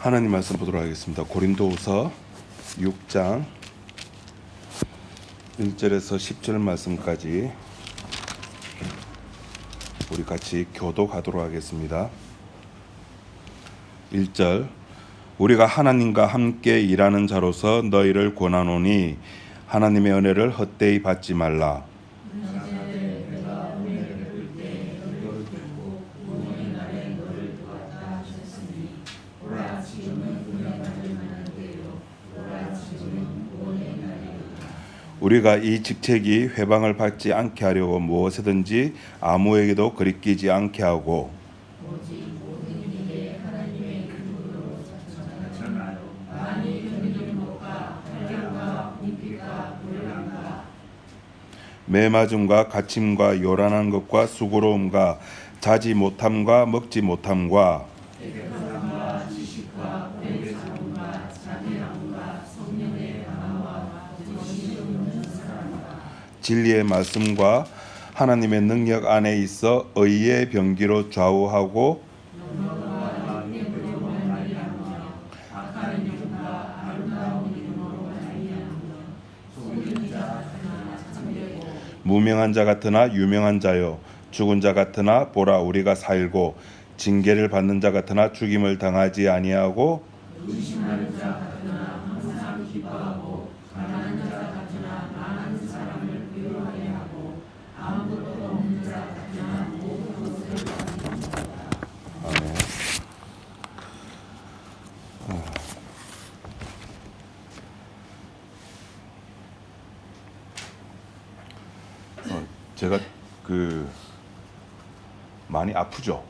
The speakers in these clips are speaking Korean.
하나님 말씀 보도록 하겠습니다. 고린도후서 6장 1절에서 10절 말씀까지 우리 같이 교독하도록 하겠습니다. 1절 우리가 하나님과 함께 일하는 자로서 너희를 권하노니 하나님의 은혜를 헛되이 받지 말라. 우리가 이 직책이 회방을 받지 않게 하려고 무엇이든지 아무에게도 거리끼지 않게 하고 매맞음과 갇힘과 요란한 것과 수고로움과 자지 못함과 먹지 못함과 진리의 말씀과 하나님의 능력 안에 있어 의의 병기로 좌우하고 무명한 자 같으나 유명한 자요 죽은 자 같으나 보라 우리가 살고 징계를 받는 자 같으나 죽임을 당하지 아니하고 의심하는 자 같으나 항상 기뻐하고 가난한 자 같으나 많은 사람을 부유하게 하고 아무것도 없는 자 같으나 모든 것을 가진 자다. 아멘. 제가 많이 아프죠.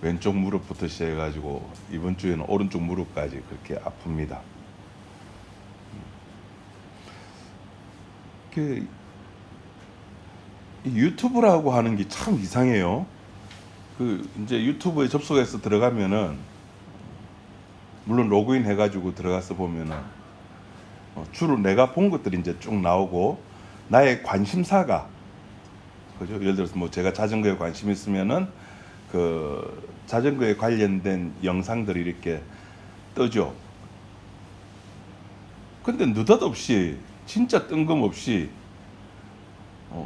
왼쪽 무릎부터 시작해가지고 이번 주에는 오른쪽 무릎까지 그렇게 아픕니다. 유튜브라고 하는 게 참 이상해요. 이제 유튜브에 접속해서 들어가면은 물론 로그인 해가지고 들어가서 보면은 주로 내가 본 것들이 이제 쭉 나오고 나의 관심사가 그죠? 예를 들어서 뭐 제가 자전거에 관심 있으면은 자전거에 관련된 영상들이 이렇게 뜨죠. 근데 느닷없이 진짜 뜬금없이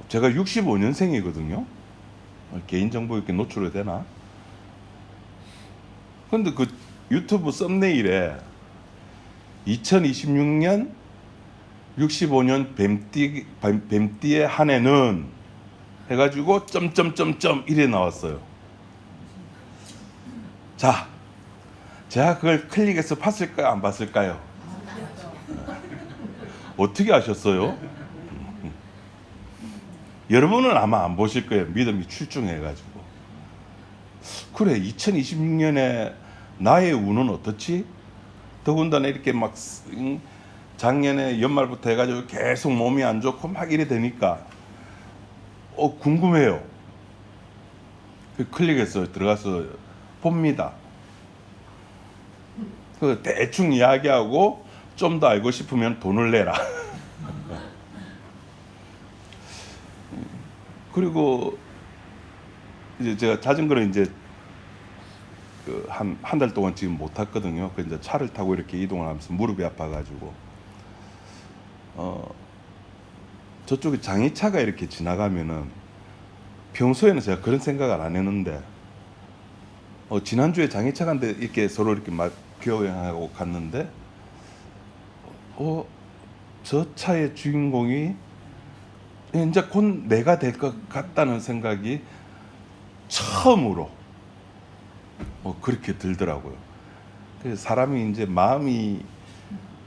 제가 65년생이거든요. 개인정보 이렇게 노출이 되나? 근데 유튜브 썸네일에 2026년 65년 뱀띠의 한 해는 해가지고 점점점점 이래 나왔어요. 자, 제가 그걸 클릭해서 봤을까요? 안 봤을까요? 어떻게 아셨어요? 여러분은 아마 안 보실 거예요. 믿음이 출중해가지고. 그래, 2026년에 나의 운은 어떻지? 더군다나 이렇게 막 작년에 연말부터 해가지고 계속 몸이 안 좋고 막 이래 되니까 궁금해요. 클릭해서 들어가서 봅니다. 대충 이야기하고 좀 더 알고 싶으면 돈을 내라. 그리고 이제 제가 자전거를 이제 한 달 동안 지금 못 탔거든요. 이제 차를 타고 이렇게 이동을 하면서 무릎이 아파가지고 저쪽에 장애차가 이렇게 지나가면은 평소에는 제가 그런 생각을 안 했는데 지난주에 장애차가 이렇게 서로 이렇게 막 교환하고 갔는데 저 차의 주인공이 이제 곧 내가 될 것 같다는 생각이 처음으로 그렇게 들더라고요. 그래서 사람이 이제 마음이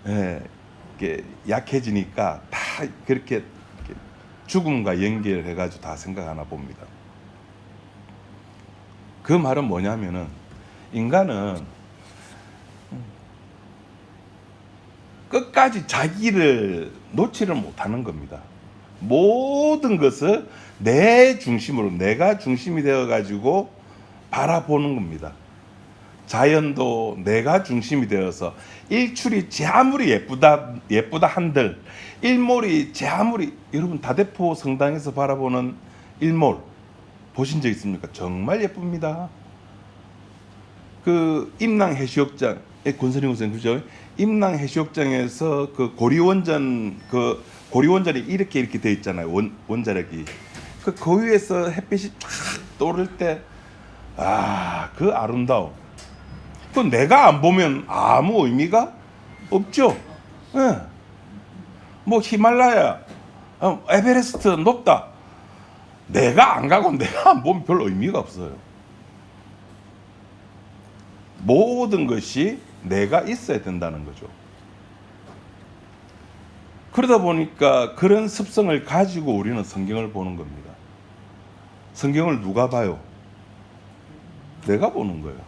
이렇게 약해지니까 다 그렇게 죽음과 연결해가지고 다 생각하나 봅니다. 그 말은 뭐냐면은 인간은 끝까지 자기를 놓지를 못하는 겁니다. 모든 것을 내 중심으로 내가 중심이 되어가지고 바라보는 겁니다. 자연도 내가 중심이 되어서 일출이 제 아무리 예쁘다 한들 일몰이 제 아무리 여러분 다대포 성당에서 바라보는 일몰 보신 적 있습니까? 정말 예쁩니다. 그 임랑 해수욕장, 권선희 선생 그죠? 임랑 해수욕장에서 그 고리원전이 이렇게 돼 있잖아요. 원자력이 그 위에서 햇빛이 쫙 떠오를 때, 그 아름다움. 그 내가 안 보면 아무 의미가 없죠. 예. 뭐 히말라야, 에베레스트 높다. 내가 안 가고 내가 안 보면 별 의미가 없어요. 모든 것이 내가 있어야 된다는 거죠. 그러다 보니까 그런 습성을 가지고 우리는 성경을 보는 겁니다. 성경을 누가 봐요? 내가 보는 거예요.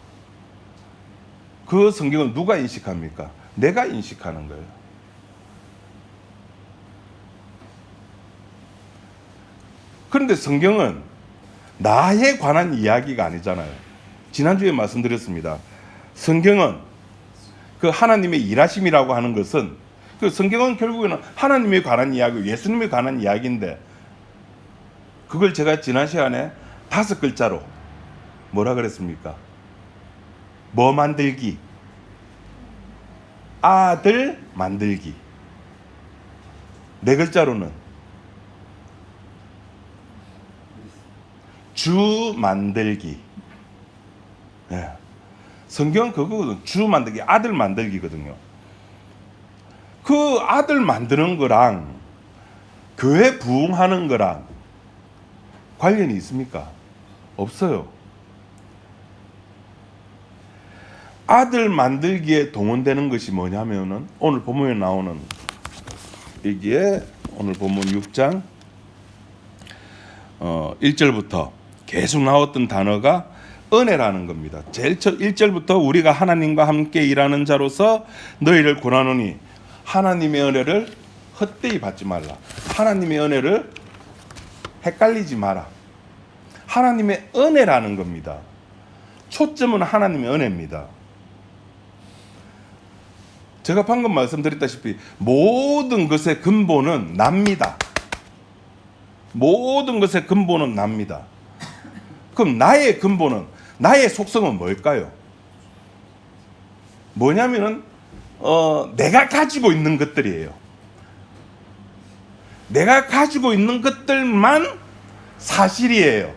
그 성경을 누가 인식합니까? 내가 인식하는 거예요. 그런데 성경은 나에 관한 이야기가 아니잖아요. 지난주에 말씀드렸습니다. 성경은 그 하나님의 일하심이라고 하는 것은, 그 성경은 결국에는 하나님에 관한 이야기, 예수님에 관한 이야기인데, 그걸 제가 지난 시간에 5글자로 뭐라 그랬습니까? 뭐 만들기, 아들 만들기. 4글자로는 주 만들기. 예. 성경은 그거거든. 주 만들기, 아들 만들기거든요. 그 아들 만드는 거랑 교회 부흥하는 거랑 관련이 있습니까? 없어요. 아들 만들기에 동원되는 것이 뭐냐면은 오늘 본문에 나오는 여기에 오늘 본문 6장 1절부터 계속 나왔던 단어가 은혜라는 겁니다. 제일 첫 1절부터 우리가 하나님과 함께 일하는 자로서 너희를 권하노니 하나님의 은혜를 헛되이 받지 말라. 하나님의 은혜를 헷갈리지 마라. 하나님의 은혜라는 겁니다. 초점은 하나님의 은혜입니다. 제가 방금 말씀드렸다시피 모든 것의 근본은 납니다. 모든 것의 근본은 납니다. 그럼 나의 근본은, 나의 속성은 뭘까요? 뭐냐면은 내가 가지고 있는 것들이에요. 내가 가지고 있는 것들만 사실이에요.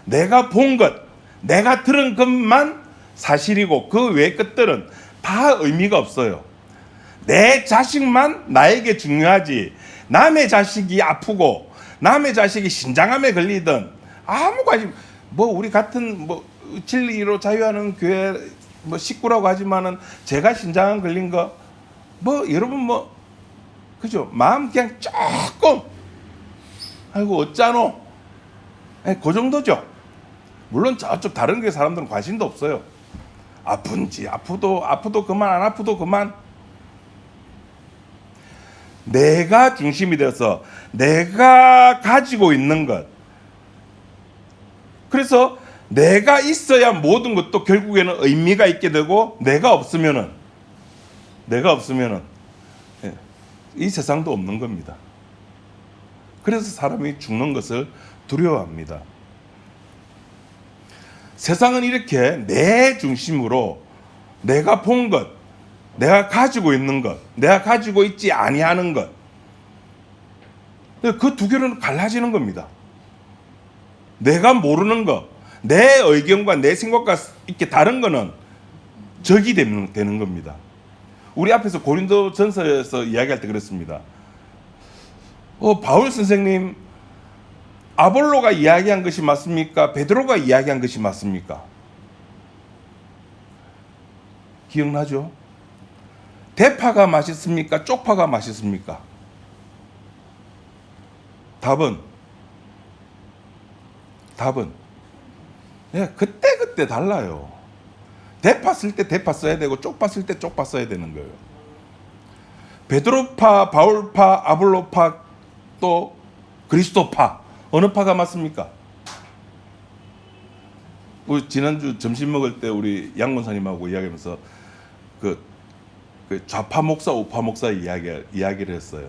내가 본 것, 내가 들은 것만 사실이고 그 외의 것들은 다 의미가 없어요. 내 자식만 나에게 중요하지, 남의 자식이 아프고 남의 자식이 신장암에 걸리든 아무 관심, 뭐 우리 같은 뭐 진리로 자유하는 교회 뭐 식구라고 하지만은 제가 신장암 걸린 거 뭐 여러분 뭐 그죠? 마음 그냥 조금 아이고 어쩌노? 그 정도죠. 물론 저쪽 다른 교회 사람들은 관심도 없어요. 아픈지 아프도 그만, 안 아프도 그만. 내가 중심이 되어서 내가 가지고 있는 것, 그래서 내가 있어야 모든 것도 결국에는 의미가 있게 되고, 내가 없으면은 이 세상도 없는 겁니다. 그래서 사람이 죽는 것을 두려워합니다. 세상은 이렇게 내 중심으로 내가 본 것, 내가 가지고 있는 것, 내가 가지고 있지 아니하는 것, 그 두 개로는 갈라지는 겁니다. 내가 모르는 것, 내 의견과 내 생각과 이렇게 다른 거는 적이 되는 겁니다. 우리 앞에서 고린도전서에서 이야기할 때 그랬습니다. 바울 선생님, 아볼로가 이야기한 것이 맞습니까? 베드로가 이야기한 것이 맞습니까? 기억나죠? 대파가 맛있습니까? 쪽파가 맛있습니까? 답은 그때 달라요. 대파 쓸 때 대파 써야 되고 쪽파 쓸 때 쪽파 써야 되는 거예요. 베드로파, 바울파, 아볼로파, 또 그리스도파, 어느 파가 맞습니까? 우리 지난주 점심 먹을 때 우리 양 권사님하고 이야기하면서 그 좌파 목사, 우파 목사 이야기를 했어요.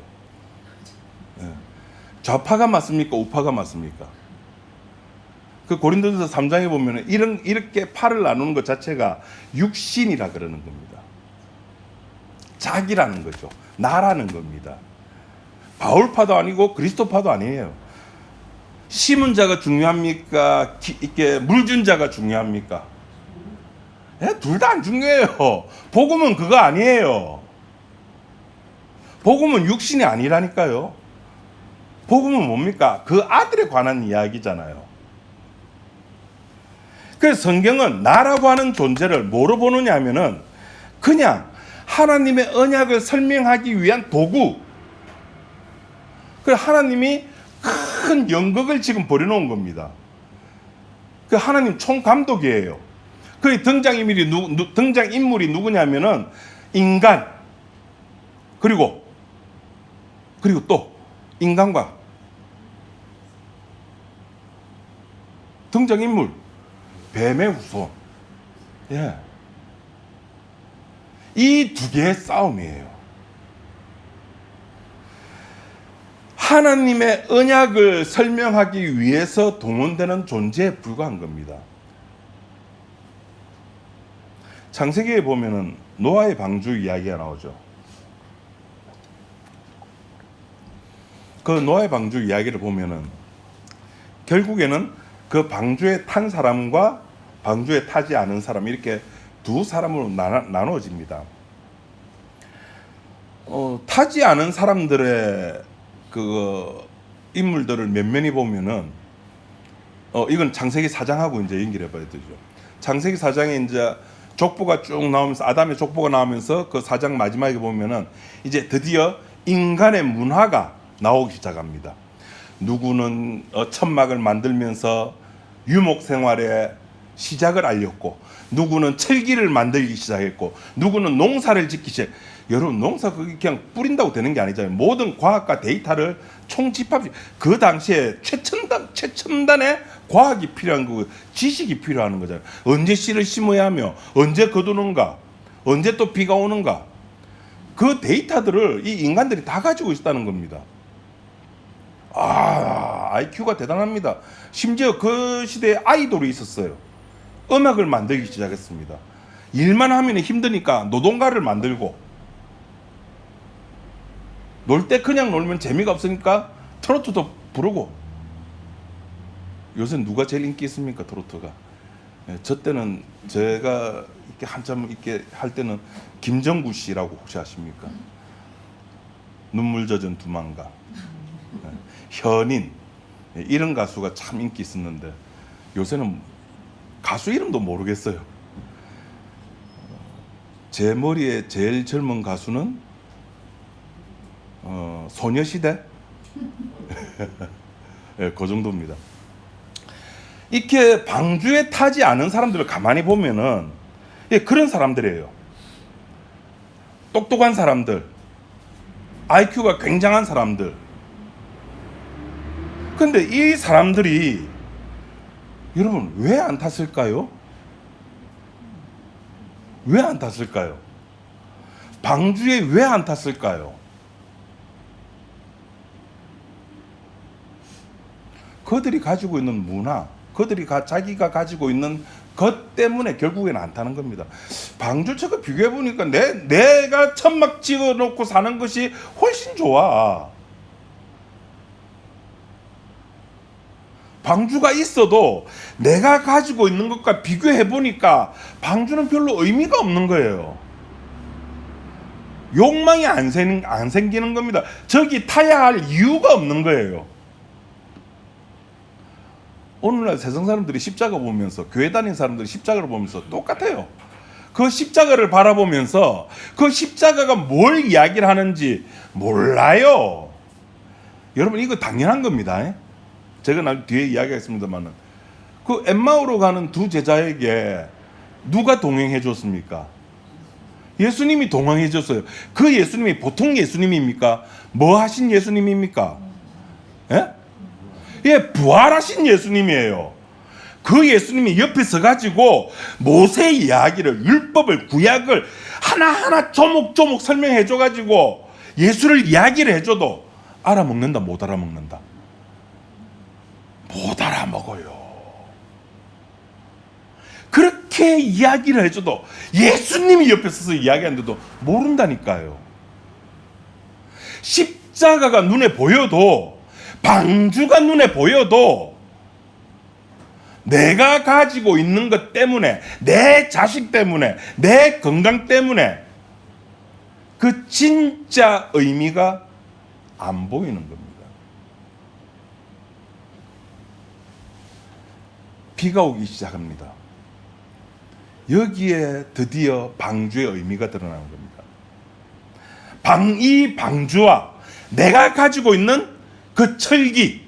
좌파가 맞습니까? 우파가 맞습니까? 그 고린도전서 3장에 보면 이렇게 팔을 나누는 것 자체가 육신이라 그러는 겁니다. 자기라는 거죠. 나라는 겁니다. 바울파도 아니고 그리스도파도 아니에요. 심은 자가 중요합니까? 이렇게 물 준 자가 중요합니까? 둘 다 안 중요해요. 복음은 그거 아니에요. 복음은 육신이 아니라니까요. 복음은 뭡니까? 그 아들에 관한 이야기잖아요. 그래서 성경은 나라고 하는 존재를 뭐로 보느냐 하면은 그냥 하나님의 언약을 설명하기 위한 도구. 그래서 하나님이 큰 연극을 지금 벌여놓은 겁니다. 그 하나님 총감독이에요. 그 등장인물이 누구냐면은 인간 그리고 또 인간과 등장인물 뱀의 후손. 예. 이 두 개의 싸움이에요. 하나님의 언약을 설명하기 위해서 동원되는 존재에 불과한 겁니다. 창세기에 보면은 노아의 방주 이야기가 나오죠. 그 노아의 방주 이야기를 보면은 결국에는 그 방주에 탄 사람과 방주에 타지 않은 사람 이렇게 두 사람으로 나눠집니다. 타지 않은 사람들의 그 인물들을 면면히 보면은 이건 창세기 4장하고 이제 연결해 봐야 되죠. 창세기 4장에 이제 족보가 쭉 나오면서 아담의 족보가 나오면서 그 4장 마지막에 보면은 이제 드디어 인간의 문화가 나오기 시작합니다. 누구는 천막을 만들면서 유목 생활의 시작을 알렸고, 누구는 철기를 만들기 시작했고, 누구는 농사를 짓기 시작. 여러분 농사 그게 그냥 뿌린다고 되는 게 아니잖아요. 모든 과학과 데이터를 총집합. 그 당시에 최첨단의 과학이 필요한 거, 지식이 필요한 거잖아요. 언제 씨를 심어야 하며, 언제 거두는가, 언제 또 비가 오는가. 그 데이터들을 이 인간들이 다 가지고 있다는 겁니다. IQ가 대단합니다. 심지어 그 시대에 아이돌이 있었어요. 음악을 만들기 시작했습니다. 일만 하면 힘드니까 노동가를 만들고, 놀 때 그냥 놀면 재미가 없으니까 트로트도 부르고. 요새 누가 제일 인기 있습니까? 트로트가. 저 때는 제가 이렇게 한참 이렇게 할 때는 김정구 씨라고 혹시 아십니까? 눈물 젖은 두만가, 현인, 이런 가수가 참 인기 있었는데 요새는 가수 이름도 모르겠어요. 제 머리에 제일 젊은 가수는 소녀시대? 네, 그 정도입니다. 이렇게 방주에 타지 않은 사람들을 가만히 보면은 그런 사람들이에요. 똑똑한 사람들, IQ가 굉장한 사람들. 근데 이 사람들이 여러분 왜 안 탔을까요? 왜 안 탔을까요? 방주에 왜 안 탔을까요? 그들이 가지고 있는 문화, 자기가 가지고 있는 것 때문에 결국에는 안 타는 겁니다. 방주처럼 비교해 보니까 내가 천막 찍어 놓고 사는 것이 훨씬 좋아. 방주가 있어도 내가 가지고 있는 것과 비교해 보니까 방주는 별로 의미가 없는 거예요. 욕망이 안 생기는 겁니다. 저기 타야 할 이유가 없는 거예요. 오늘날 세상 사람들이 십자가 보면서, 교회 다니는 사람들이 십자가를 보면서 똑같아요. 그 십자가를 바라보면서 그 십자가가 뭘 이야기를 하는지 몰라요. 여러분 이거 당연한 겁니다. 제가 나중에 뒤에 이야기하겠습니다만은 그 엠마오로 가는 두 제자에게 누가 동행해 줬습니까? 예수님이 동행해 줬어요. 그 예수님이 보통 예수님입니까? 뭐 하신 예수님입니까? 부활하신 예수님이에요. 그 예수님이 옆에 서가지고 모세의 이야기를, 율법을, 구약을 하나하나 조목조목 설명해 줘가지고 예수를 이야기를 해줘도 알아먹는다, 못 알아먹는다? 못 알아먹어요. 그렇게 이야기를 해줘도 예수님이 옆에 서서 이야기하는데도 모른다니까요. 십자가가 눈에 보여도, 방주가 눈에 보여도 내가 가지고 있는 것 때문에, 내 자식 때문에, 내 건강 때문에 그 진짜 의미가 안 보이는 겁니다. 비가 오기 시작합니다. 여기에 드디어 방주의 의미가 드러나는 겁니다. 이 방주와 내가 가지고 있는 그 철기,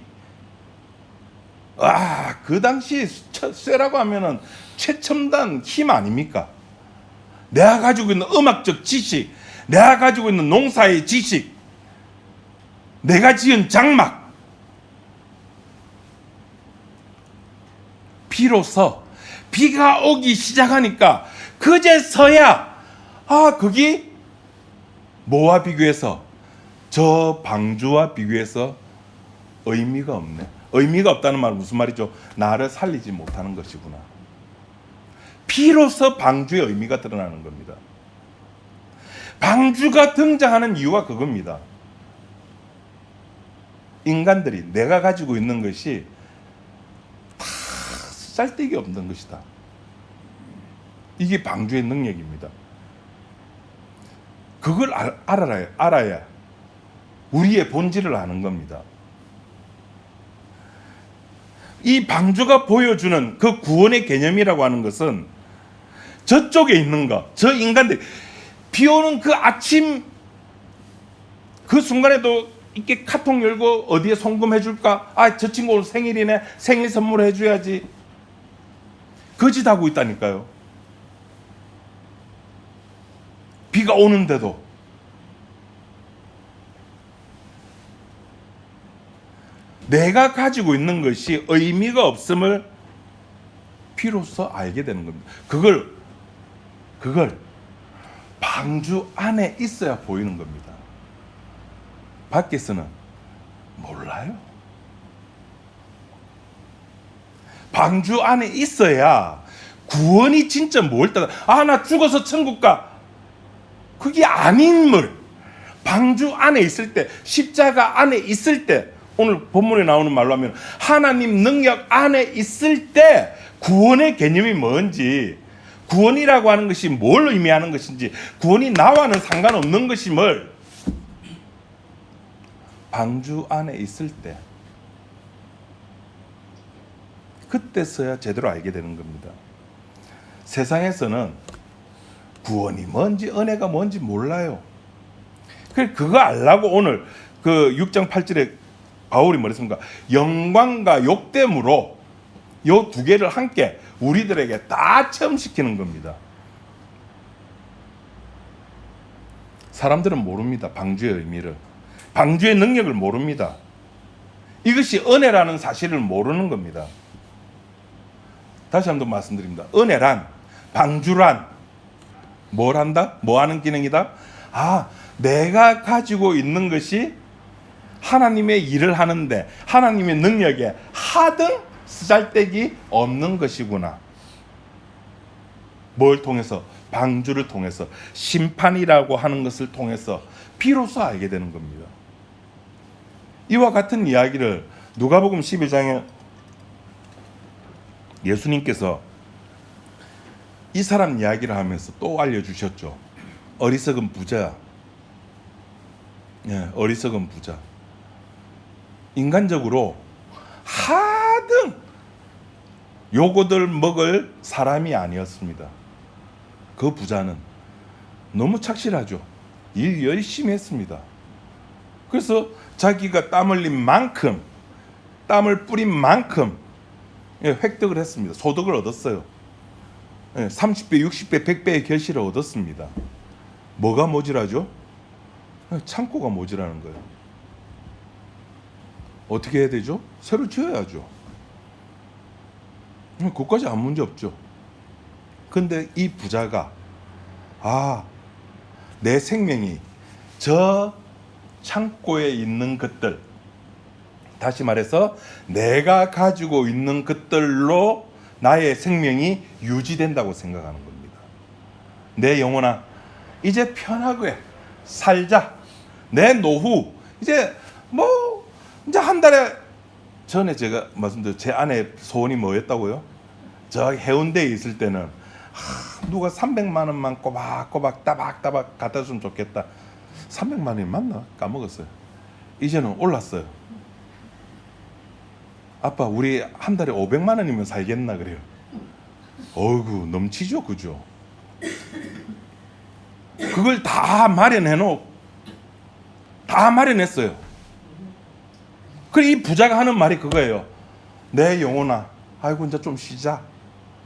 그 당시 쇠라고 하면은 최첨단 힘 아닙니까? 내가 가지고 있는 음악적 지식, 내가 가지고 있는 농사의 지식, 내가 지은 장막, 비로소 비가 오기 시작하니까 그제서야 거기 뭐와 비교해서, 저 방주와 비교해서 의미가 없네. 의미가 없다는 말은 무슨 말이죠? 나를 살리지 못하는 것이구나. 비로소 방주의 의미가 드러나는 겁니다. 방주가 등장하는 이유가 그겁니다. 인간들이 내가 가지고 있는 것이 다 쓸데기 없는 것이다. 이게 방주의 능력입니다. 그걸 알아야 우리의 본질을 아는 겁니다. 이 방주가 보여주는 그 구원의 개념이라고 하는 것은 저쪽에 있는 것, 저 인간들, 비 오는 그 아침 그 순간에도 이렇게 카톡 열고 어디에 송금해 줄까? 저 친구 오늘 생일이네. 생일 선물 해줘야지. 거짓하고 있다니까요. 비가 오는데도. 내가 가지고 있는 것이 의미가 없음을 비로소 알게 되는 겁니다. 그걸 방주 안에 있어야 보이는 겁니다. 밖에서는 몰라요. 방주 안에 있어야 구원이 진짜 뭘 따라, 나 죽어서 천국 가. 그게 아닌물. 방주 안에 있을 때, 십자가 안에 있을 때, 오늘 본문에 나오는 말로 하면 하나님 능력 안에 있을 때 구원의 개념이 뭔지, 구원이라고 하는 것이 뭘 의미하는 것인지, 구원이 나와는 상관없는 것임을 방주 안에 있을 때, 그때서야 제대로 알게 되는 겁니다. 세상에서는 구원이 뭔지 은혜가 뭔지 몰라요. 그거 알라고 오늘 그 6장 8절에 바울이 뭐랬습니까? 영광과 욕됨으로 요 두 개를 함께 우리들에게 다 체험시키는 겁니다. 사람들은 모릅니다. 방주의 의미를. 방주의 능력을 모릅니다. 이것이 은혜라는 사실을 모르는 겁니다. 다시 한번 말씀드립니다. 은혜란, 방주란 뭘 한다? 뭐 하는 기능이다? 내가 가지고 있는 것이 하나님의 일을 하는데, 하나님의 능력에 하등 쓰잘데기 없는 것이구나. 뭘 통해서? 방주를 통해서, 심판이라고 하는 것을 통해서 비로소 알게 되는 겁니다. 이와 같은 이야기를 누가복음 11장에 예수님께서 이 사람 이야기를 하면서 또 알려주셨죠. 어리석은 부자. 어리석은 부자. 인간적으로 하등 요거들 먹을 사람이 아니었습니다. 그 부자는 너무 착실하죠. 일 열심히 했습니다. 그래서 자기가 땀 흘린 만큼, 땀을 뿌린 만큼 획득을 했습니다. 소득을 얻었어요. 30배, 60배, 100배의 결실을 얻었습니다. 뭐가 모자라죠? 창고가 모자라는 거예요. 어떻게 해야 되죠? 새로 지어야죠. 그것까지 아무 문제 없죠. 근데 이 부자가 내 생명이 저 창고에 있는 것들, 다시 말해서 내가 가지고 있는 것들로 나의 생명이 유지된다고 생각하는 겁니다. 내 영혼아, 이제 편하게 살자. 내 노후 이제 이제 한 달에, 전에 제가 말씀드린 제 아내 소원이 뭐였다고요? 저 해운대에 있을 때는 누가 300만 원만 꼬박꼬박 따박따박 갖다 줬으면 좋겠다. 300만 원이 맞나? 까먹었어요. 이제는 올랐어요. 아빠, 우리 한 달에 500만 원이면 살겠나 그래요. 어이구, 넘치죠, 그죠? 그걸 다 마련했어요. 그래, 이 부자가 하는 말이 그거예요. 내 영혼아, 아이고 이제 좀 쉬자.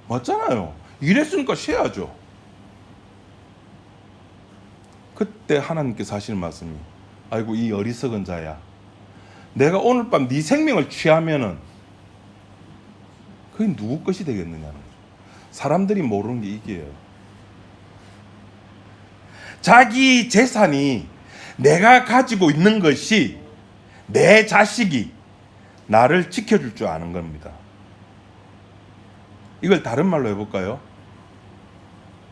맞잖아요. 일했으니까 쉬어야죠. 그때 하나님께서 하시는 말씀이, 아이고 이 어리석은 자야, 내가 오늘 밤 네 생명을 취하면은 그게 누구 것이 되겠느냐는 거죠. 사람들이 모르는 게 이게요. 자기 재산이, 내가 가지고 있는 것이, 내 자식이 나를 지켜줄 줄 아는 겁니다. 이걸 다른 말로 해볼까요?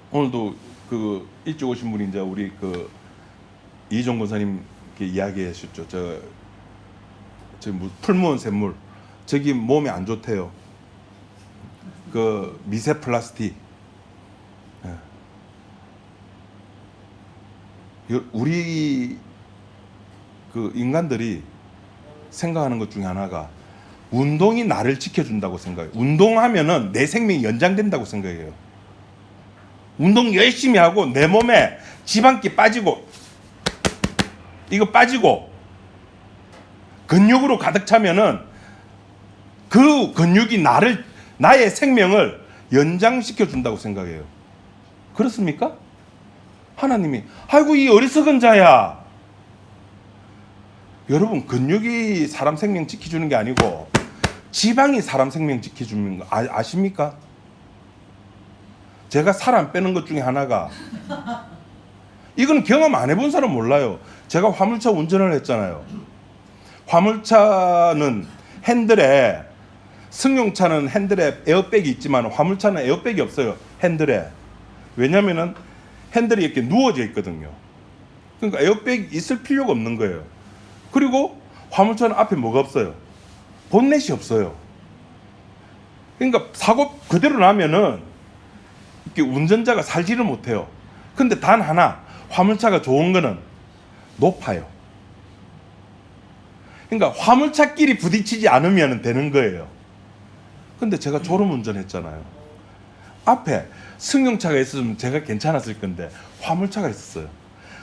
오늘도 그 일찍 오신 분이 이제 우리 그 이종 권사님 이야기하셨죠. 저 풀무원 샘물, 저기 몸에 안 좋대요. 그 미세 플라스틱. 우리 그 인간들이 생각하는 것 중에 하나가, 운동이 나를 지켜준다고 생각해요. 운동하면은 내 생명이 연장된다고 생각해요. 운동 열심히 하고 내 몸에 지방기 빠지고, 이거 빠지고 근육으로 가득 차면은 그 근육이 나의 생명을 연장시켜 준다고 생각해요. 그렇습니까? 하나님이, 아이고 이 어리석은 자야. 여러분, 근육이 사람 생명 지켜주는 게 아니고 지방이 사람 생명 지켜주는 거 아십니까? 제가 살 안 빼는 것 중에 하나가, 이건 경험 안 해본 사람 몰라요. 제가 화물차 운전을 했잖아요. 화물차는 핸들에, 승용차는 핸들에 에어백이 있지만 화물차는 에어백이 없어요. 핸들에. 왜냐면은 핸들이 이렇게 누워져 있거든요. 그러니까 에어백이 있을 필요가 없는 거예요. 그리고 화물차는 앞에 뭐가 없어요? 본넷이 없어요. 그러니까 사고 그대로 나면은 이렇게 운전자가 살지를 못해요. 근데 단 하나, 화물차가 좋은 거는 높아요. 그러니까 화물차끼리 부딪히지 않으면 되는 거예요. 근데 제가 졸음 운전했잖아요. 앞에 승용차가 있었으면 제가 괜찮았을 건데 화물차가 있었어요.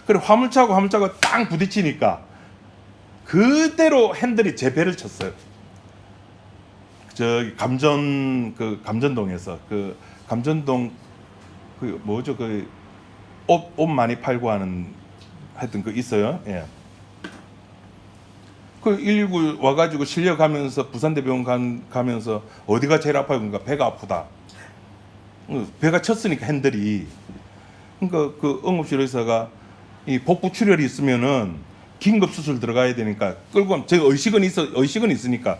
그래, 화물차하고 화물차가 땅 부딪히니까 그대로 핸들이 제 배를 쳤어요. 저기 감전동에서 그 감전동 그 뭐죠, 그 옷 많이 팔고 하는, 하여튼 그 있어요. 예. 그 119 와가지고 실려가면서 부산대병원 가면서 어디가 제일 아파요? 그러니까 배가 아프다. 배가 쳤으니까 핸들이. 그러니까 그 응급실 의사가 이 복부 출혈이 있으면은 긴급 수술 들어가야 되니까 끌고, 제가 의식은 있으니까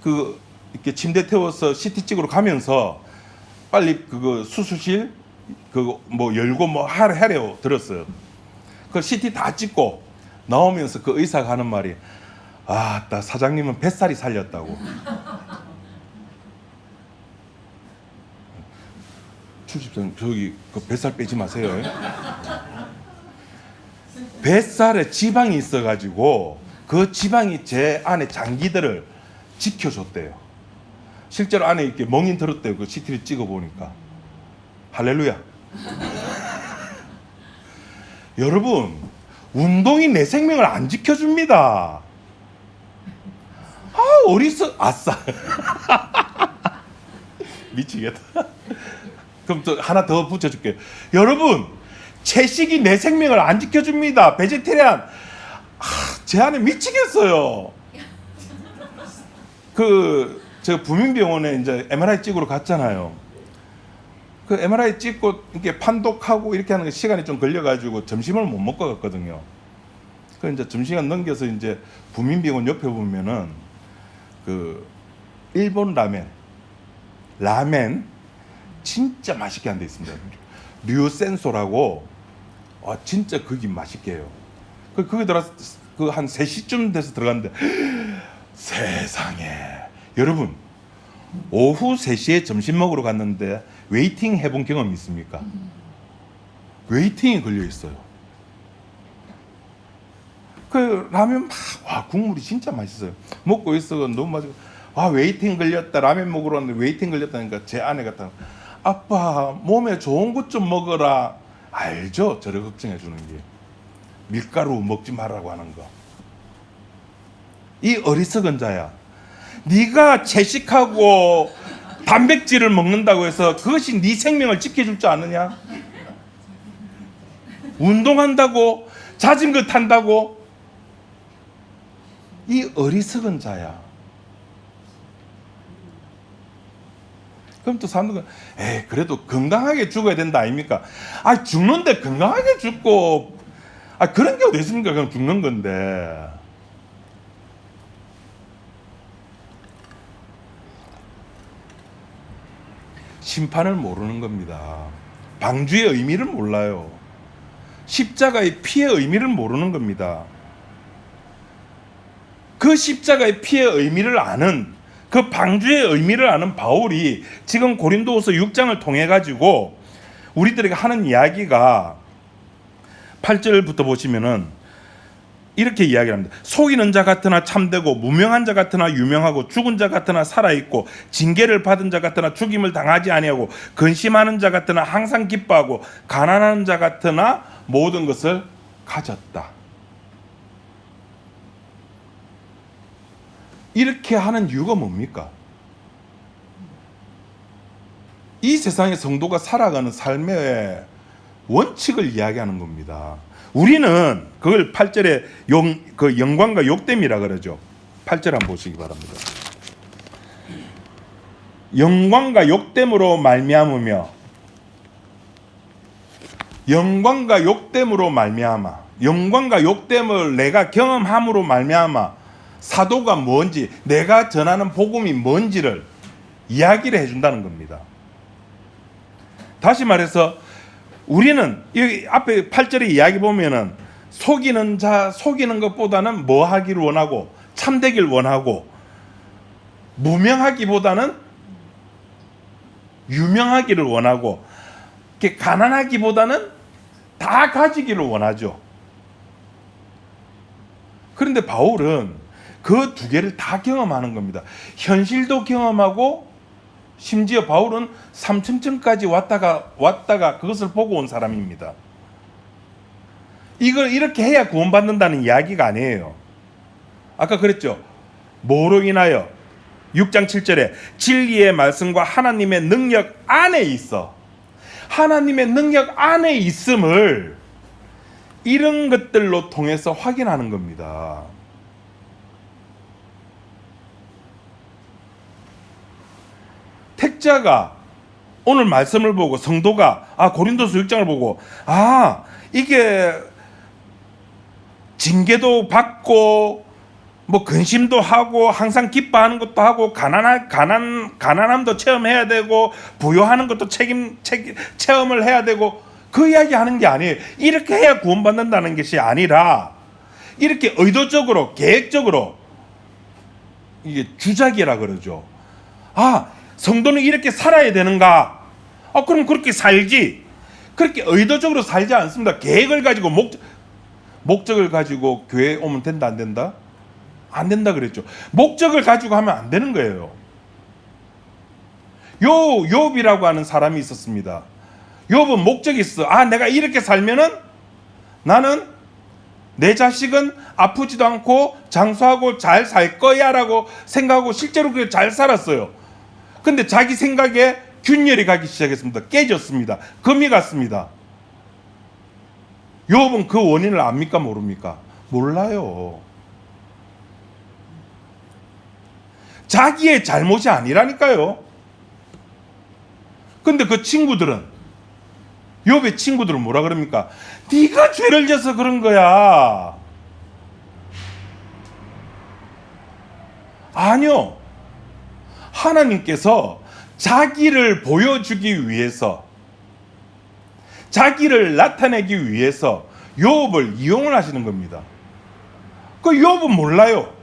그 이렇게 침대 태워서 CT 찍으러 가면서 빨리 그거 수술실 그거 뭐 열고 뭐 하래요 들었어요. 그 CT 다 찍고 나오면서 그 의사가 하는 말이, 나 사장님은 뱃살이 살렸다고. 주집사님, 저기 그 뱃살 빼지 마세요. 뱃살에 지방이 있어가지고 그 지방이 제 안에 장기들을 지켜줬대요. 실제로 안에 이렇게 멍이 들었대요. 그 CT를 찍어보니까. 할렐루야. 여러분, 운동이 내 생명을 안 지켜줍니다. 아싸. 미치겠다. 그럼 또 하나 더 붙여줄게요. 여러분, 채식이 내 생명을 안 지켜줍니다. 베지테리안. 제 안에 미치겠어요. 제가 부민병원에 이제 MRI 찍으러 갔잖아요. 그 MRI 찍고 이렇게 판독하고 이렇게 하는 게 시간이 좀 걸려가지고 점심을 못 먹고 갔거든요. 그 이제 점심시간 넘겨서 이제 부민병원 옆에 보면은 그 일본 라멘, 라멘 진짜 맛있게 한 데 있습니다. 류센소라고 진짜 거기 맛있게 해요. 거기 들어서 한 3시쯤 돼서 들어갔는데 세상에 여러분 오후 3시에 점심 먹으러 갔는데 웨이팅 해본 경험 있습니까? 웨이팅이 걸려 있어요. 그 라면 국물이 진짜 맛있어요. 먹고 있어 너무 맛있어. 웨이팅 걸렸다. 라면 먹으러 왔는데 웨이팅 걸렸다니까 제 아내가 딱 아빠 몸에 좋은 것 좀 먹어라. 알죠? 저를 걱정해 주는 게 밀가루 먹지 말라고 하는 거. 이 어리석은 자야. 네가 채식하고 단백질을 먹는다고 해서 그것이 네 생명을 지켜줄 줄 아느냐? 운동한다고 자전거 탄다고 이 어리석은 자야. 그럼 또 사람들은 그래도 건강하게 죽어야 된다 아닙니까? 죽는데 건강하게 죽고 그런 게 어디 있습니까? 그냥 죽는 건데. 심판을 모르는 겁니다. 방주의 의미를 몰라요. 십자가의 피의 의미를 모르는 겁니다. 그 십자가의 피의 의미를 아는 그 방주의 의미를 아는 바울이 지금 고린도후서 6장을 통해 가지고 우리들에게 하는 이야기가 8절부터 보시면은 이렇게 이야기를 합니다. 속이는 자 같으나 참되고 무명한 자 같으나 유명하고 죽은 자 같으나 살아있고 징계를 받은 자 같으나 죽임을 당하지 아니하고 근심하는 자 같으나 항상 기뻐하고 가난한 자 같으나 모든 것을 가졌다. 이렇게 하는 이유가 뭡니까? 이 세상의 성도가 살아가는 삶의 원칙을 이야기하는 겁니다. 우리는 그걸 8절에 영광과 욕됨이라 그러죠. 8절 한번 보시기 바랍니다. 영광과 욕됨으로 말미암으며 영광과 욕됨으로 말미암아 영광과 욕됨을 내가 경험함으로 말미암아 사도가 뭔지 내가 전하는 복음이 뭔지를 이야기를 해준다는 겁니다. 다시 말해서 우리는 여기 앞에 8절의 이야기 보면은 속이는 자 속이는 것보다는 뭐 하기를 원하고 참되길 원하고 무명하기보다는 유명하기를 원하고 가난하기보다는 다 가지기를 원하죠. 그런데 바울은 그 두 개를 다 경험하는 겁니다. 현실도 경험하고 심지어 바울은 삼층천까지 왔다가 그것을 보고 온 사람입니다. 이걸 이렇게 해야 구원받는다는 이야기가 아니에요. 아까 그랬죠. 뭐로 인하여 6장 7절에 진리의 말씀과 하나님의 능력 안에 있어. 하나님의 능력 안에 있음을 이런 것들로 통해서 확인하는 겁니다. 택자가 오늘 말씀을 보고 성도가 고린도서 6장을 보고 이게 징계도 받고 뭐 근심도 하고 항상 기뻐하는 것도 하고 가난함도 체험해야 되고 부요하는 것도 체험을 해야 되고 그 이야기 하는 게 아니에요. 이렇게 해야 구원받는다는 것이 아니라 이렇게 의도적으로 계획적으로 이게 주작이라 그러죠. 성도는 이렇게 살아야 되는가? 그럼 그렇게 살지. 그렇게 의도적으로 살지 않습니다. 계획을 가지고 목적을 가지고 교회에 오면 된다 안 된다? 안 된다 그랬죠. 목적을 가지고 하면 안 되는 거예요. 욥이라고 하는 사람이 있었습니다. 욥은 목적이 있어. 내가 이렇게 살면은 나는 내 자식은 아프지도 않고 장수하고 잘 살 거야 라고 생각하고 실제로 그렇게 잘 살았어요. 근데 자기 생각에 균열이 가기 시작했습니다. 깨졌습니다. 금이 갔습니다. 욥은 그 원인을 압니까 모릅니까? 몰라요. 자기의 잘못이 아니라니까요. 근데 그 친구들은 욥의 친구들은 뭐라 그럽니까? 네가 죄를 져서 그런 거야. 아니요. 하나님께서 자기를 보여주기 위해서, 자기를 나타내기 위해서 욥을 이용을 하시는 겁니다. 그 욥은 몰라요.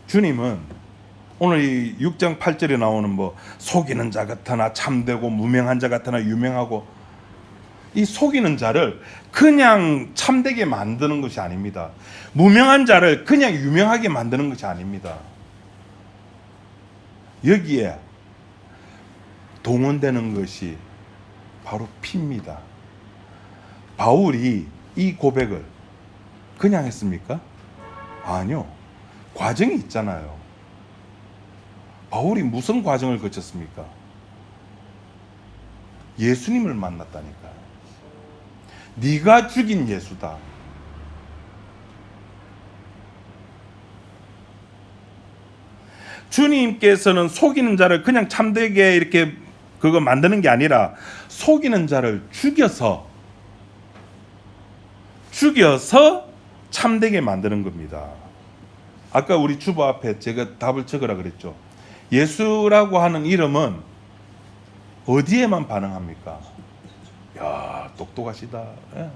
주님은 오늘 이 6장 8절에 나오는 속이는 자 같으나 참되고 무명한 자 같으나 유명하고, 이 속이는 자를 그냥 참되게 만드는 것이 아닙니다. 무명한 자를 그냥 유명하게 만드는 것이 아닙니다. 여기에 동원되는 것이 바로 피입니다. 바울이 이 고백을 그냥 했습니까? 아니요. 과정이 있잖아요. 바울이 무슨 과정을 거쳤습니까? 예수님을 만났다니까요. 네가 죽인 예수다. 주님께서는 속이는 자를 그냥 참되게 이렇게 그거 만드는 게 아니라 속이는 자를 죽여서 참되게 만드는 겁니다. 아까 우리 주보 앞에 제가 답을 적으라 그랬죠. 예수라고 하는 이름은 어디에만 반응합니까? 야, 똑똑하시다. 예.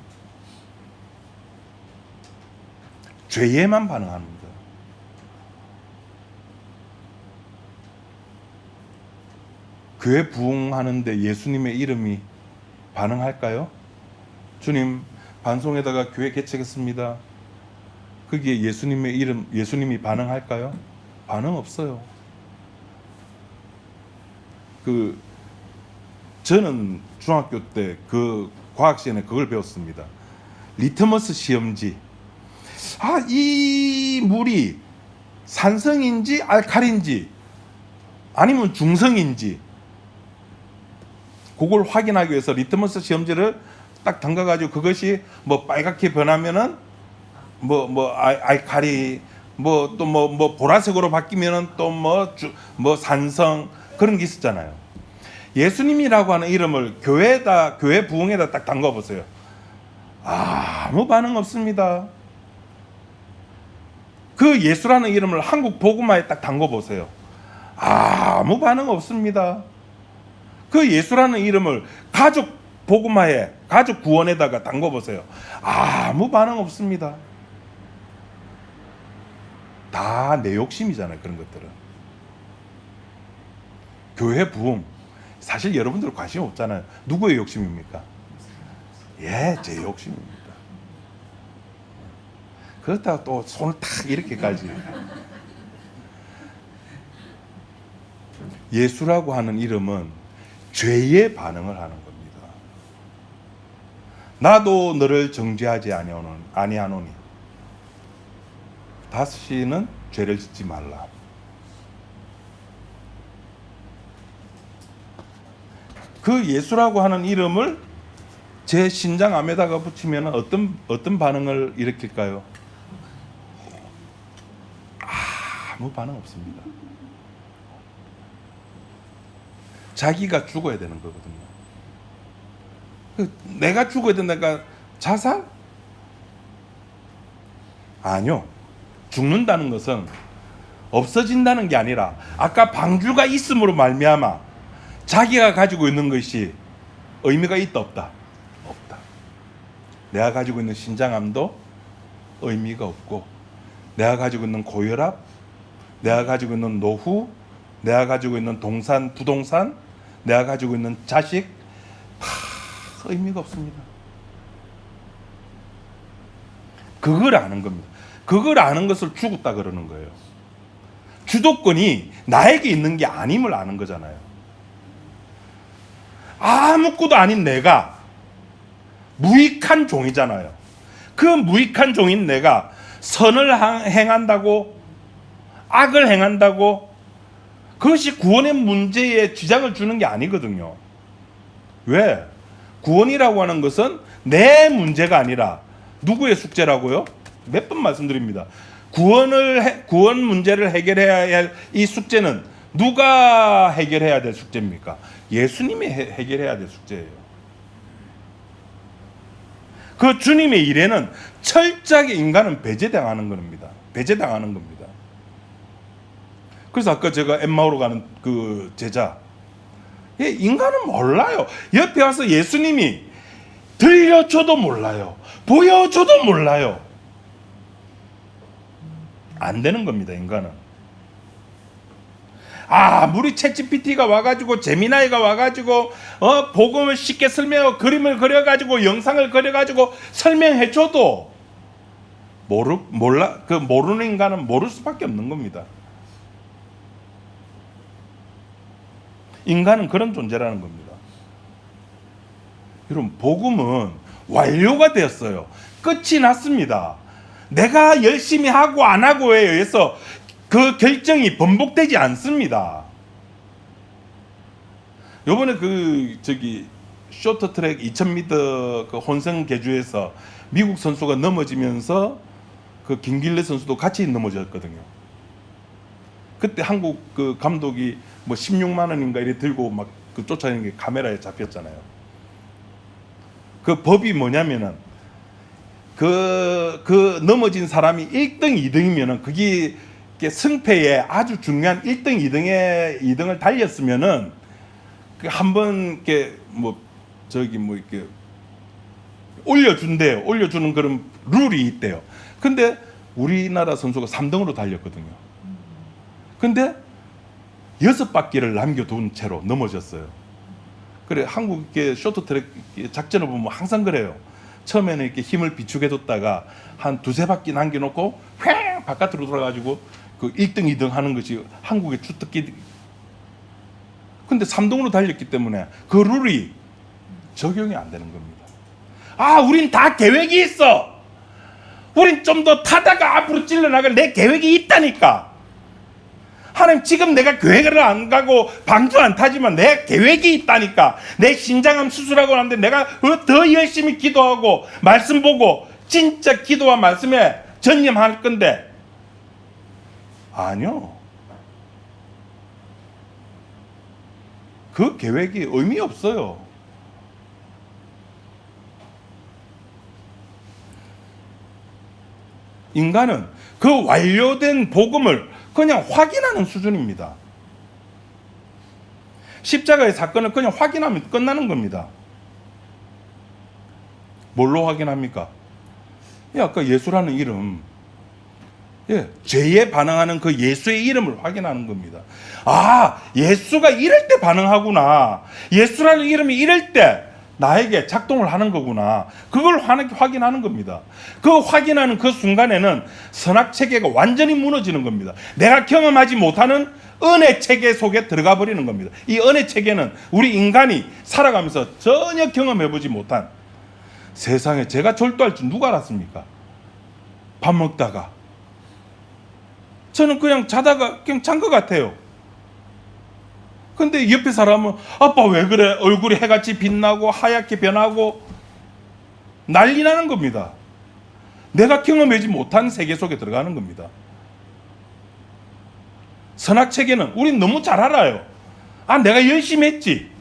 죄에만 반응합니다. 교회 부흥하는데 예수님의 이름이 반응할까요? 주님, 반송에다가 교회 개척했습니다. 거기에 예수님의 이름, 예수님이 반응할까요? 반응 없어요. 저는 중학교 때 그 과학 시간에 그걸 배웠습니다. 리트머스 시험지. 이 물이 산성인지 알칼인지 아니면 중성인지 그걸 확인하기 위해서 리트머스 시험지를 딱 담가가지고 그것이 빨갛게 변하면은 알칼리 또 보라색으로 바뀌면은 또 산성 그런 게 있었잖아요. 예수님이라고 하는 이름을 교회 부흥에다 딱 담가 보세요. 아무 반응 없습니다. 그 예수라는 이름을 한국 복음화에 딱 담가 보세요. 아무 반응 없습니다. 그 예수라는 이름을 가족 복음화에, 가족 구원에다가 담가 보세요. 아무 반응 없습니다. 다 내 욕심이잖아요. 그런 것들은. 교회 부흥, 사실 여러분들 관심 없잖아요. 누구의 욕심입니까? 제 욕심입니다. 그렇다고 또 손을 탁 이렇게까지. 예수라고 하는 이름은 죄에 반응을 하는 겁니다. 나도 너를 정죄하지 아니하노니 다시는 죄를 짓지 말라. 그 예수라고 하는 이름을 제 신장 암에다가 붙이면 어떤 반응을 일으킬까요? 아무 반응 없습니다. 자기가 죽어야 되는 거거든요. 내가 죽어야 된다니까 자살? 아니요. 죽는다는 것은 없어진다는 게 아니라 아까 방주가 있음으로 말미암아 자기가 가지고 있는 것이 의미가 있다 없다? 없다. 내가 가지고 있는 신장암도 의미가 없고, 내가 가지고 있는 고혈압, 내가 가지고 있는 노후, 내가 가지고 있는 부동산, 내가 가지고 있는 자식, 의미가 없습니다. 그걸 아는 겁니다. 그걸 아는 것을 죽었다 그러는 거예요. 주도권이 나에게 있는 게 아님을 아는 거잖아요. 아무것도 아닌 내가 무익한 종이잖아요. 그 무익한 종인 내가 선을 행한다고, 악을 행한다고, 그것이 구원의 문제에 지장을 주는 게 아니거든요. 왜? 구원이라고 하는 것은 내 문제가 아니라 누구의 숙제라고요? 몇 번 말씀드립니다. 구원 문제를 해결해야 할 이 숙제는 누가 해결해야 될 숙제입니까? 예수님이 해결해야 될 숙제예요. 그 주님의 일에는 철저하게 인간은 배제당하는 겁니다. 배제당하는 겁니다. 그래서 아까 제가 엠마오로 가는 그 제자, 인간은 몰라요. 옆에 와서 예수님이 들려줘도 몰라요. 보여줘도 몰라요. 안 되는 겁니다, 인간은. 아무리 챗GPT가 와가지고 제미나이가 와가지고 복음을 쉽게 설명하고 그림을 그려가지고 영상을 그려가지고 설명해줘도 모르는 인간은 모를 수밖에 없는 겁니다. 인간은 그런 존재라는 겁니다. 여러분, 복음은 완료가 되었어요. 끝이 났습니다. 내가 열심히 하고 안 하고에 의해서 그 결정이 번복되지 않습니다. 요번에 쇼트트랙 2000m 그 혼성 계주에서 미국 선수가 넘어지면서 그 김길래 선수도 같이 넘어졌거든요. 그때 한국 그 감독이 뭐 16만 원인가 이래 들고 막 그 쫓아내는 게 카메라에 잡혔잖아요. 그 법이 뭐냐면은 그 넘어진 사람이 1등, 2등이면은 그게 승패에 아주 중요한 1등, 2등을 달렸으면은 한번 이렇게 이렇게 올려준대요. 올려주는 그런 룰이 있대요. 근데 우리나라 선수가 3등으로 달렸거든요. 근데 6바퀴를 남겨둔 채로 넘어졌어요. 그래, 한국의 쇼트트랙 작전을 보면 항상 그래요. 처음에는 이렇게 힘을 비축해뒀다가 한 2-3바퀴 남겨놓고 휙 바깥으로 돌아가지고 그 1등, 2등 하는 것이 한국의 주특기. 근데 3등으로 달렸기 때문에 그 룰이 적용이 안 되는 겁니다. 우린 다 계획이 있어. 우린 좀 더 타다가 앞으로 찔러나갈 내 계획이 있다니까. 하나님, 지금 내가 계획을 안 가고 방주 안 타지만 내 계획이 있다니까. 내 신장암 수술하고 나는데 내가 더 열심히 기도하고 말씀 보고 진짜 기도와 말씀에 전념할 건데, 아니요. 그 계획이 의미 없어요. 인간은 그 완료된 복음을 그냥 확인하는 수준입니다. 십자가의 사건을 그냥 확인하면 끝나는 겁니다. 뭘로 확인합니까? 아까 예수라는 이름, 죄에 반응하는 그 예수의 이름을 확인하는 겁니다. 예수가 이럴 때 반응하구나. 예수라는 이름이 이럴 때 나에게 작동을 하는 거구나. 그걸 확인하는 겁니다. 그 확인하는 그 순간에는 선악체계가 완전히 무너지는 겁니다. 내가 경험하지 못하는 은혜 체계 속에 들어가 버리는 겁니다. 이 은혜 체계는 우리 인간이 살아가면서 전혀 경험해보지 못한, 세상에 제가 절도할 줄 누가 알았습니까? 밥 먹다가 저는 그냥 자다가 그냥 잔 것 같아요. 근데 옆에 사람은 아빠 왜 그래? 얼굴이 해같이 빛나고 하얗게 변하고 난리 나는 겁니다. 내가 경험하지 못한 세계 속에 들어가는 겁니다. 선악체계는 우린 너무 잘 알아요. 내가 열심히 했지.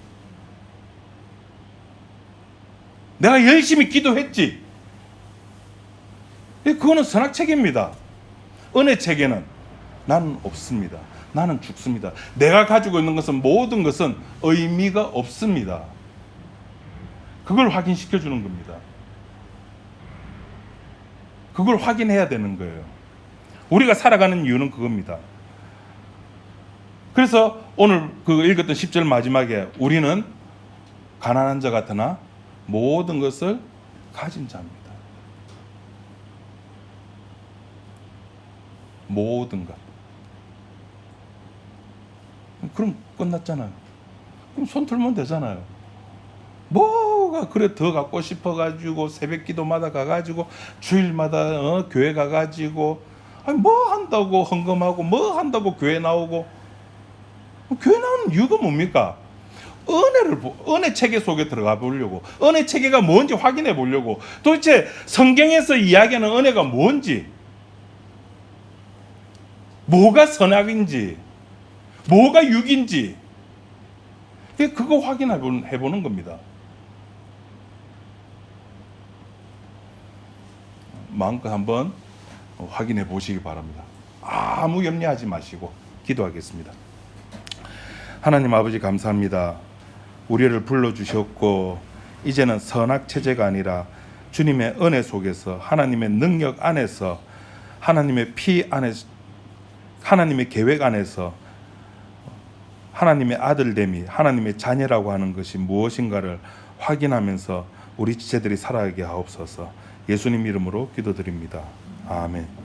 내가 열심히 기도했지. 그거는 선악체계입니다. 은혜체계는 나는 없습니다. 나는 죽습니다. 내가 가지고 있는 것은, 모든 것은 의미가 없습니다. 그걸 확인시켜 주는 겁니다. 그걸 확인해야 되는 거예요. 우리가 살아가는 이유는 그겁니다. 그래서 오늘 그 읽었던 10절 마지막에 우리는 가난한 자 같으나 모든 것을 가진 자입니다. 모든 것. 그럼 끝났잖아요. 그럼 손 들면 되잖아요. 뭐가 그래 더 갖고 싶어가지고 새벽 기도마다 가가지고 주일마다 교회 가가지고 뭐 한다고 헌금하고 뭐 한다고 교회 나오고. 교회 나오는 이유가 뭡니까? 은혜 체계 속에 들어가 보려고, 은혜 체계가 뭔지 확인해 보려고, 도대체 성경에서 이야기하는 은혜가 뭔지, 뭐가 선악인지, 뭐가 육인지, 그거 확인해 보는 겁니다. 마음껏 한번 확인해 보시기 바랍니다. 아무 염려하지 마시고 기도하겠습니다. 하나님 아버지 감사합니다. 우리를 불러주셨고 이제는 선악체제가 아니라 주님의 은혜 속에서 하나님의 능력 안에서 하나님의 피 안에서 하나님의 계획 안에서 하나님의 아들됨이 하나님의 자녀라고 하는 것이 무엇인가를 확인하면서 우리 지체들이 살아가게 하옵소서. 예수님 이름으로 기도드립니다. 아멘.